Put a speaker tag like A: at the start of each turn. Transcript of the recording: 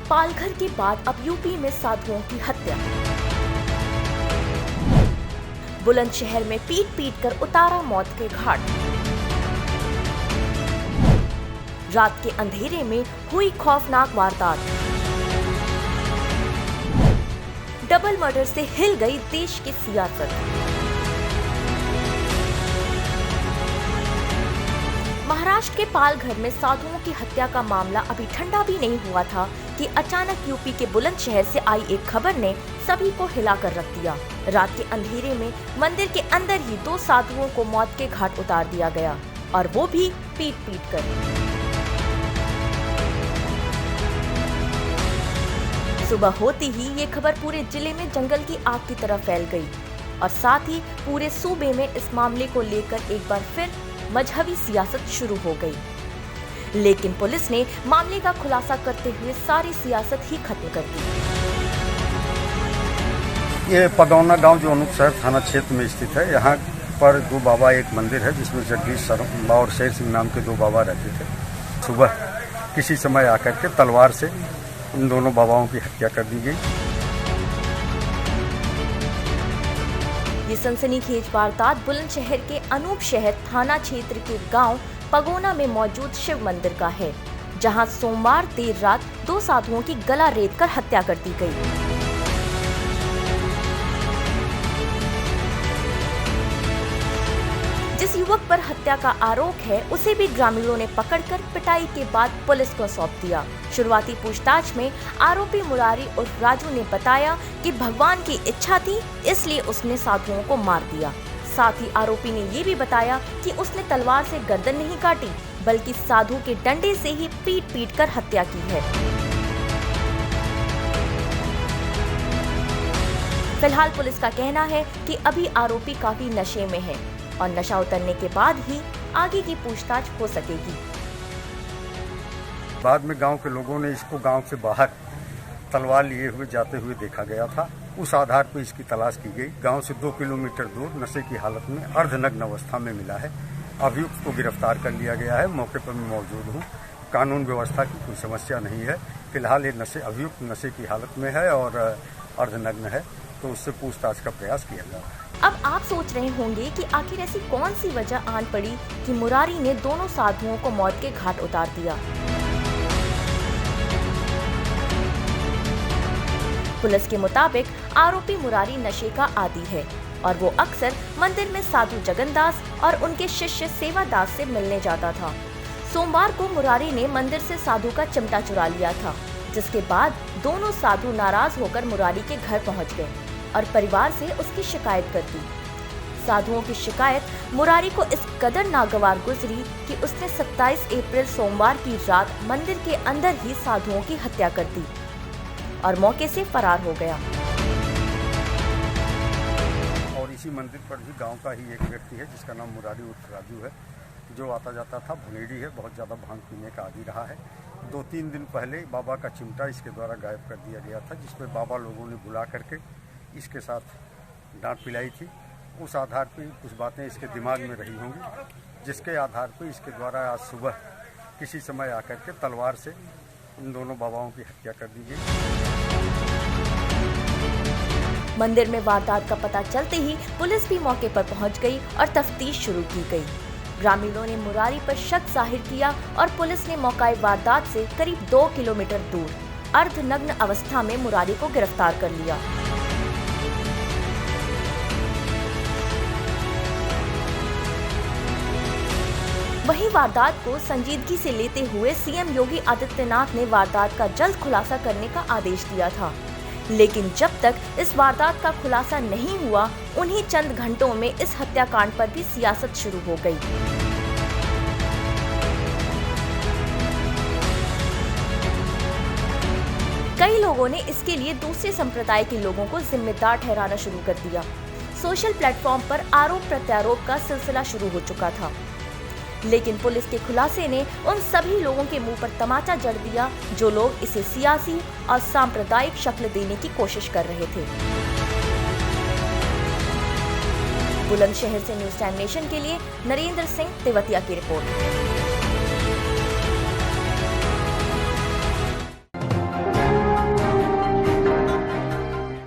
A: पालघर के बाद अब यूपी में साधुओं की हत्या। बुलंदशहर में पीट पीट कर उतारा मौत के घाट। रात के अंधेरे में हुई खौफनाक वारदात। डबल मर्डर से हिल गई देश की सियासत। महाराष्ट्र के पालघर में साधुओं की हत्या का मामला अभी ठंडा भी नहीं हुआ था कि अचानक यूपी के बुलंदशहर से आई एक खबर ने सभी को हिलाकर रख दिया। रात के अंधेरे में मंदिर के अंदर ही 2 साधुओं को मौत के घाट उतार दिया गया, और वो भी पीट पीट कर। सुबह होती ही ये खबर पूरे जिले में जंगल की आग की तरह फैल गई, और साथ ही पूरे सूबे में इस मामले को लेकर एक बार फिर मजहबी सियासत शुरू हो गई। लेकिन पुलिस ने मामले का खुलासा करते हुए सारी सियासत ही खत्म कर दी।
B: ये पगौना गांव जो अनुपशहर थाना क्षेत्र में स्थित है, यहाँ पर 2 बाबा एक मंदिर है जिसमें जगदीश शर्मा और शेर सिंह नाम के 2 बाबा रहते थे। सुबह किसी समय आकर के तलवार से इन दोनों बाबाओं की हत्या कर दी गई।
A: ये सनसनीखेज वारदात बुलंदशहर के अनूपशहर थाना क्षेत्र के गांव पगोना में मौजूद शिव मंदिर का है, जहां सोमवार देर रात 2 साधुओं की गला रेतकर हत्या कर दी गई। जिस युवक पर हत्या का आरोप है, उसे भी ग्रामीणों ने पकड़कर पिटाई के बाद पुलिस को सौंप दिया। शुरुआती पूछताछ में आरोपी मुरारी उर्फ राजू ने बताया कि भगवान की इच्छा थी, इसलिए उसने साधुओं को मार दिया। साथ ही आरोपी ने ये भी बताया कि उसने तलवार से गर्दन नहीं काटी, बल्कि साधु के डंडे से ही पीट पीट कर हत्या की है। फिलहाल पुलिस का कहना है कि अभी आरोपी काफी नशे में है, और नशा उतरने के बाद ही आगे की पूछताछ हो सकेगी।
B: बाद में गांव के लोगों ने इसको गांव से बाहर तलवार लिए हुए जाते हुए देखा गया था। उस आधार पर इसकी तलाश की गई। गांव से 2 किलोमीटर दूर नशे की हालत में अर्धनग्न अवस्था में मिला है। अभियुक्त को गिरफ्तार कर लिया गया है। मौके पर मैं मौजूद हूँ। कानून व्यवस्था की कोई समस्या नहीं है। फिलहाल ये अभियुक्त नशे की हालत में है और अर्धनग्न है, तो उससे पूछताछ का प्रयास किया जा रहा है।
A: अब आप सोच रहे होंगे कि आखिर ऐसी कौन सी वजह आन पड़ी कि मुरारी ने दोनों साधुओं को मौत के घाट उतार दिया। पुलिस के मुताबिक आरोपी मुरारी नशे का आदी है, और वो अक्सर मंदिर में साधु जगन्दास और उनके शिष्य सेवादास से मिलने जाता था। सोमवार को मुरारी ने मंदिर से साधु का चिमटा चुरा लिया था, जिसके बाद दोनों साधु नाराज होकर मुरारी के घर पहुंच गए और परिवार से उसकी शिकायत कर दी। साधुओं की शिकायत मुरारी को इस कदर नागवार गुजरी कि उसने 27 अप्रैल सोमवार की रात मंदिर के अंदर ही साधुओं की हत्या कर दी और मौके से फरार हो गया।
B: और इसी मंदिर पर ही गांव का ही एक व्यक्ति है जिसका नाम मुरारी उर्फ राजू है, जो आता जाता था, भंगेड़ी है, बहुत ज़्यादा भांग पीने का आदी रहा है। 2-3 दिन पहले बाबा का चिमटा इसके द्वारा गायब कर दिया गया था, जिसमें बाबा लोगों ने बुला करके इसके साथ डांट पिलाई थी। उस आधार पर कुछ बातें इसके दिमाग में रही होंगी, जिसके आधार पर इसके द्वारा आज सुबह किसी समय आकर के तलवार से इन दोनों बाबाओं की हत्या कर दी गई।
A: मंदिर में वारदात का पता चलते ही पुलिस भी मौके पर पहुंच गई और तफ्तीश शुरू की गई। ग्रामीणों ने मुरारी पर शक जाहिर किया और पुलिस ने मौके वारदात से करीब 2 किलोमीटर दूर अर्धनग्न अवस्था में मुरारी को गिरफ्तार कर लिया। वहीं वारदात को संजीदगी से लेते हुए सीएम योगी आदित्यनाथ ने वारदात का जल्द खुलासा करने का आदेश दिया था, लेकिन जब तक इस वारदात का खुलासा नहीं हुआ, उन्हीं चंद घंटों में इस हत्याकांड पर भी सियासत शुरू हो गई। कई लोगों ने इसके लिए दूसरे संप्रदाय के लोगों को जिम्मेदार ठहराना शुरू कर दिया। सोशल प्लेटफॉर्म पर आरोप प्रत्यारोप का सिलसिला शुरू हो चुका था, लेकिन पुलिस के खुलासे ने उन सभी लोगों के मुंह पर तमाचा जड़ दिया जो लोग इसे सियासी और सांप्रदायिक शक्ल देने की कोशिश कर रहे थे। बुलंदशहर से न्यूज़ टाइम नेशन के लिए नरेंद्र सिंह तेवतिया की रिपोर्ट।